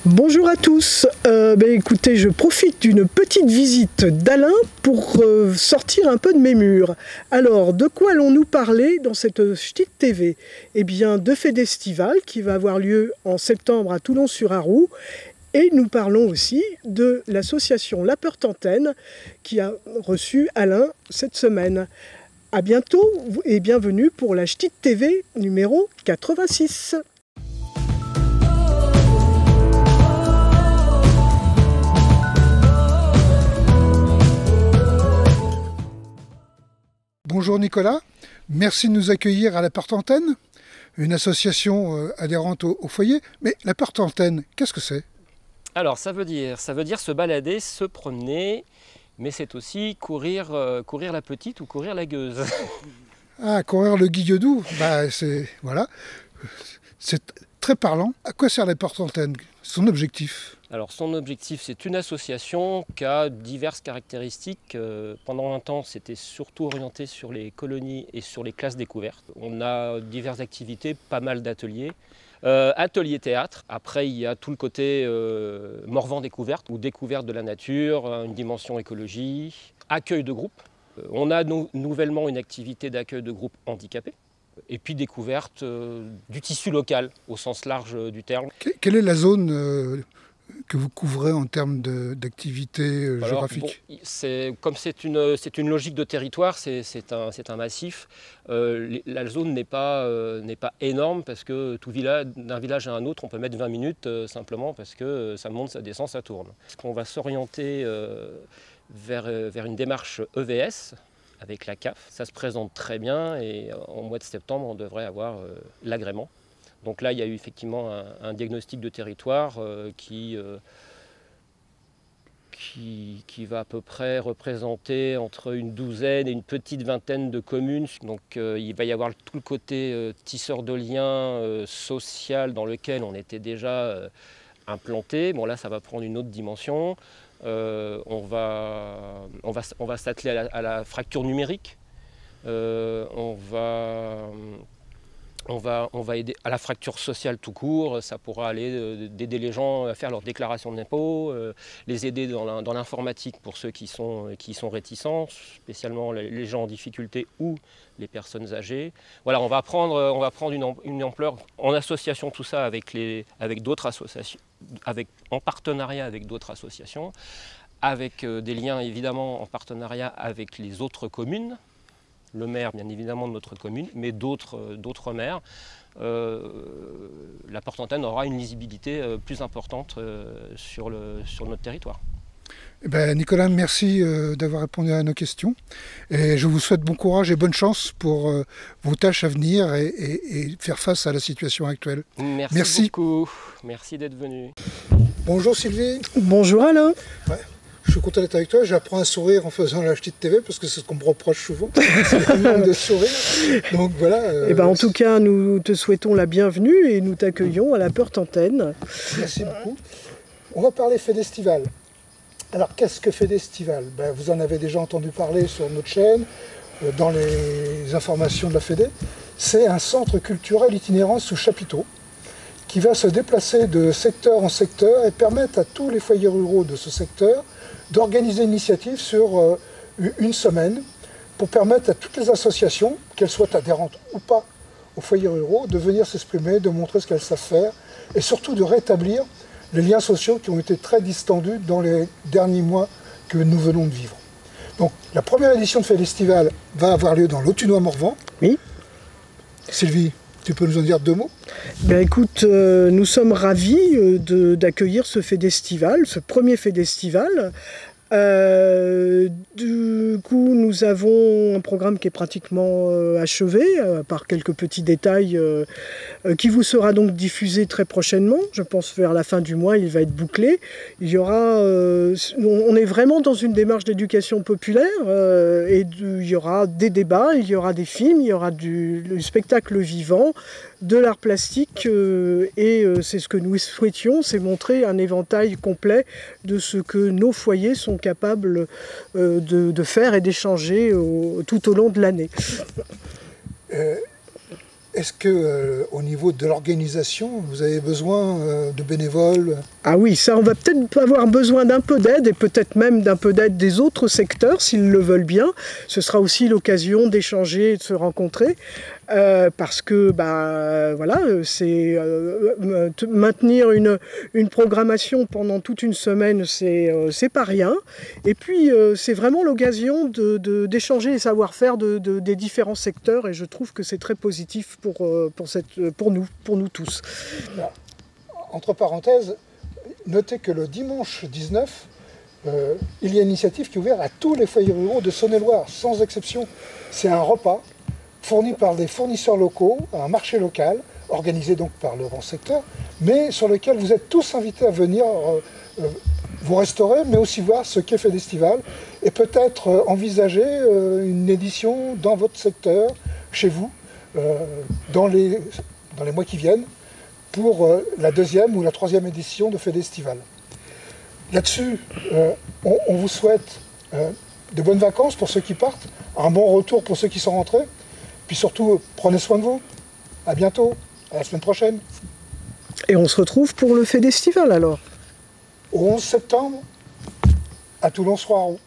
Bonjour à tous, écoutez, je profite d'une petite visite d'Alain pour sortir un peu de mes murs. Alors, de quoi allons-nous parler dans cette Ch'tite TV? Eh bien, de Fédestival qui va avoir lieu en septembre à Toulon-sur-Arroux. Et nous parlons aussi de l'association La Peur Tantenne qui a reçu Alain cette semaine. À bientôt et bienvenue pour la Ch'tite TV numéro 86. Bonjour Nicolas, merci de nous accueillir à La Peur Tantenne, une association adhérente au foyer. Mais La Peur Tantenne, qu'est-ce que c'est? Alors ça veut dire se balader, se promener, mais c'est aussi courir la petite ou courir la gueuse. Ah, courir le guilledou, voilà, c'est très parlant. À quoi sert La Peur Tantenne? Son objectif? Alors son objectif, c'est une association qui a diverses caractéristiques. Pendant un temps, c'était surtout orienté sur les colonies et sur les classes découvertes. On a diverses activités, pas mal d'ateliers. Atelier théâtre, après il y a tout le côté Morvan découverte ou découverte de la nature, une dimension écologie, accueil de groupe. On a nouvellement une activité d'accueil de groupe handicapés et puis découverte du tissu local au sens large du terme. Quelle est la zone que vous couvrez en termes d'activité géographique? Comme c'est une logique de territoire, c'est un massif. La zone n'est pas énorme parce que d'un village à un autre, on peut mettre 20 minutes simplement parce que ça monte, ça descend, ça tourne. On va s'orienter vers une démarche EVS avec la CAF. Ça se présente très bien et en mois de septembre, on devrait avoir l'agrément. Donc là, il y a eu effectivement un diagnostic de territoire qui va à peu près représenter entre une douzaine et une petite vingtaine de communes. Donc il va y avoir tout le côté tisseur de liens social dans lequel on était déjà implanté. Bon là, ça va prendre une autre dimension. On va s'atteler à la fracture numérique. On va aider à la fracture sociale tout court. Ça pourra aller d'aider les gens à faire leur déclaration d'impôt, les aider dans l'informatique pour ceux qui sont réticents, spécialement les gens en difficulté ou les personnes âgées. Voilà, on va prendre une ampleur en association tout ça avec d'autres associations, en partenariat avec d'autres associations, avec des liens évidemment en partenariat avec les autres communes. Le maire, bien évidemment, de notre commune, mais d'autres maires. La Peur Tantenne aura une lisibilité plus importante sur notre territoire. Nicolas, merci d'avoir répondu à nos questions. Et je vous souhaite bon courage et bonne chance pour vos tâches à venir et faire face à la situation actuelle. Merci beaucoup. Merci d'être venu. Bonjour Sylvie. Bonjour Alain. Ouais. Je suis content d'être avec toi, j'apprends à sourire en faisant la Ch'tite TV parce que c'est ce qu'on me reproche souvent, c'est le manque de sourire. Donc voilà. En tout cas, nous te souhaitons la bienvenue et nous t'accueillons à La Peur Tantenne. Merci beaucoup. On va parler Fédestival. Alors qu'est-ce que Fédestival? Vous en avez déjà entendu parler sur notre chaîne, dans les informations de la Fédé. C'est un centre culturel itinérant sous chapiteau qui va se déplacer de secteur en secteur et permettre à tous les foyers ruraux de ce secteur d'organiser une initiative sur une semaine pour permettre à toutes les associations, qu'elles soient adhérentes ou pas aux foyers ruraux, de venir s'exprimer, de montrer ce qu'elles savent faire et surtout de rétablir les liens sociaux qui ont été très distendus dans les derniers mois que nous venons de vivre. Donc la première édition de Fédestival va avoir lieu dans l'Autunois-Morvan. Oui. Sylvie, tu peux nous en dire deux mots? Écoute, nous sommes ravis d'accueillir ce Fédestival, ce premier Fédestival. Du coup, nous avons un programme qui est pratiquement achevé, par quelques petits détails qui vous sera donc diffusé très prochainement. Je pense vers la fin du mois, il va être bouclé. Il y aura, on est vraiment dans une démarche d'éducation populaire il y aura des débats, il y aura des films, il y aura du spectacle vivant, de l'art plastique c'est ce que nous souhaitions, c'est montrer un éventail complet de ce que nos foyers sont capables de faire et d'échanger tout au long de l'année. Est-ce que au niveau de l'organisation, vous avez besoin de bénévoles? Ah oui, ça, on va peut-être avoir besoin d'un peu d'aide et peut-être même d'un peu d'aide des autres secteurs, s'ils le veulent bien. Ce sera aussi l'occasion d'échanger et de se rencontrer. Parce que voilà, c'est maintenir une programmation pendant toute une semaine, c'est pas rien. Et puis c'est vraiment l'occasion d'échanger les savoir-faire des différents secteurs, et je trouve que c'est très positif pour nous tous. Entre parenthèses, notez que le dimanche 19, il y a une initiative qui est ouverte à tous les foyers ruraux de Saône-et-Loire, sans exception. C'est un repas fourni par des fournisseurs locaux, un marché local, organisé donc par le grand secteur, mais sur lequel vous êtes tous invités à venir vous restaurer, mais aussi voir ce qu'est Fedestival, et peut-être envisager une édition dans votre secteur, chez vous, dans les mois qui viennent, pour la 2e ou la 3e édition de Fedestival. Là-dessus, on vous souhaite de bonnes vacances pour ceux qui partent, un bon retour pour ceux qui sont rentrés, puis surtout, prenez soin de vous. À bientôt, à la semaine prochaine. Et on se retrouve pour le Fedestival alors. Au 11 septembre, à Toulon-Soireau.